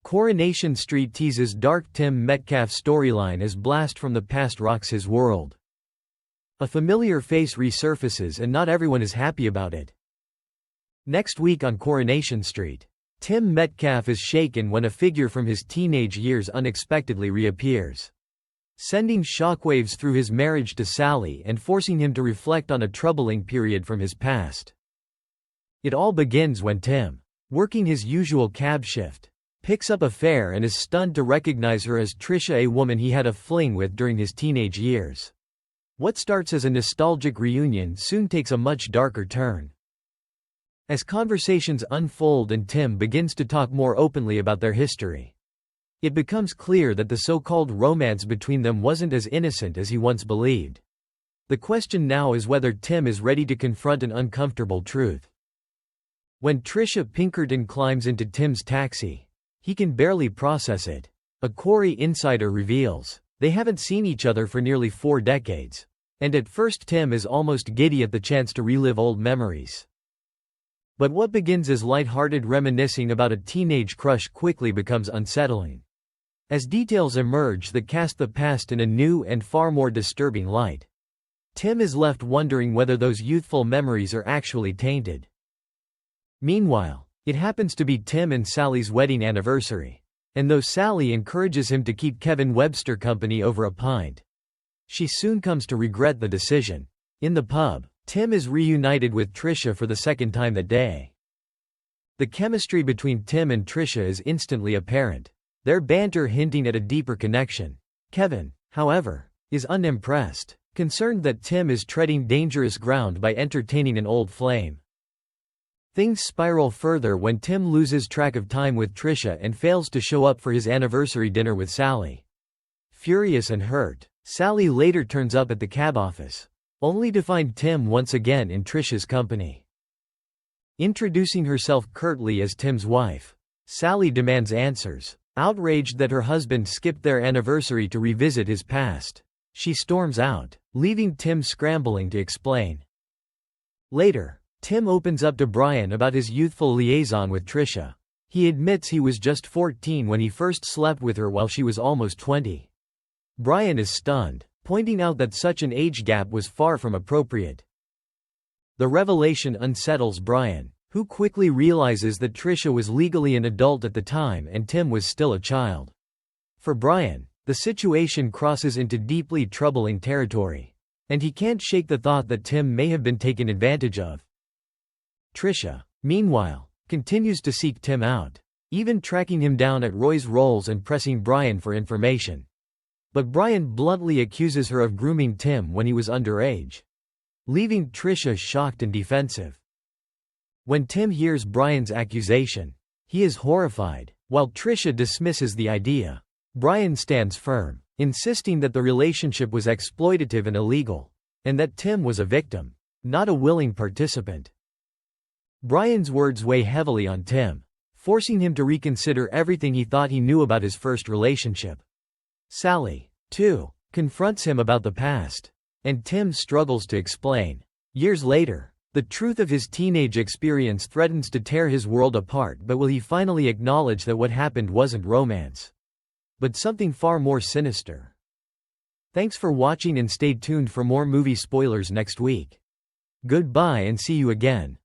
Coronation Street teases dark Tim Metcalfe storyline as blast from the past rocks his world. A familiar face resurfaces and not everyone is happy about it. Next week on Coronation Street, Tim Metcalfe is shaken when a figure from his teenage years unexpectedly reappears, sending shockwaves through his marriage to Sally and forcing him to reflect on a troubling period from his past. It all begins when Tim, working his usual cab shift, picks up a fare and is stunned to recognize her as Trisha, a woman he had a fling with during his teenage years. What starts as a nostalgic reunion soon takes a much darker turn. As conversations unfold and Tim begins to talk more openly about their history, it becomes clear that the so-called romance between them wasn't as innocent as he once believed. The question now is whether Tim is ready to confront an uncomfortable truth. When Trisha Pinkerton climbs into Tim's taxi, he can barely process it. A Corrie insider reveals they haven't seen each other for nearly 4 decades, and at first Tim is almost giddy at the chance to relive old memories. But what begins as light-hearted reminiscing about a teenage crush quickly becomes unsettling, as details emerge that cast the past in a new and far more disturbing light. Tim is left wondering whether those youthful memories are actually tainted. Meanwhile, it happens to be Tim and Sally's wedding anniversary, and though Sally encourages him to keep Kevin Webster company over a pint, she soon comes to regret the decision. In the pub, Tim is reunited with Trisha for the second time that day. The chemistry between Tim and Trisha is instantly apparent, their banter hinting at a deeper connection. Kevin, however, is unimpressed, concerned that Tim is treading dangerous ground by entertaining an old flame. Things spiral further when Tim loses track of time with Trisha and fails to show up for his anniversary dinner with Sally. Furious and hurt, Sally later turns up at the cab office, only to find Tim once again in Trisha's company. Introducing herself curtly as Tim's wife, Sally demands answers. Outraged that her husband skipped their anniversary to revisit his past, she storms out, leaving Tim scrambling to explain. Later, Tim opens up to Brian about his youthful liaison with Trisha. He admits he was just 14 when he first slept with her while she was almost 20. Brian is stunned, pointing out that such an age gap was far from appropriate. The revelation unsettles Brian, who quickly realizes that Trisha was legally an adult at the time and Tim was still a child. For Brian, the situation crosses into deeply troubling territory, and he can't shake the thought that Tim may have been taken advantage of. Trisha, meanwhile, continues to seek Tim out, even tracking him down at Roy's Rolls and pressing Brian for information. But Brian bluntly accuses her of grooming Tim when he was underage, leaving Trisha shocked and defensive. When Tim hears Brian's accusation, he is horrified. While Trisha dismisses the idea, Brian stands firm, insisting that the relationship was exploitative and illegal, and that Tim was a victim, not a willing participant. Brian's words weigh heavily on Tim, forcing him to reconsider everything he thought he knew about his first relationship. Sally, too, confronts him about the past, and Tim struggles to explain. Years later, the truth of his teenage experience threatens to tear his world apart, but will he finally acknowledge that what happened wasn't romance, but something far more sinister? Thanks for watching and stay tuned for more movie spoilers next week. Goodbye and see you again.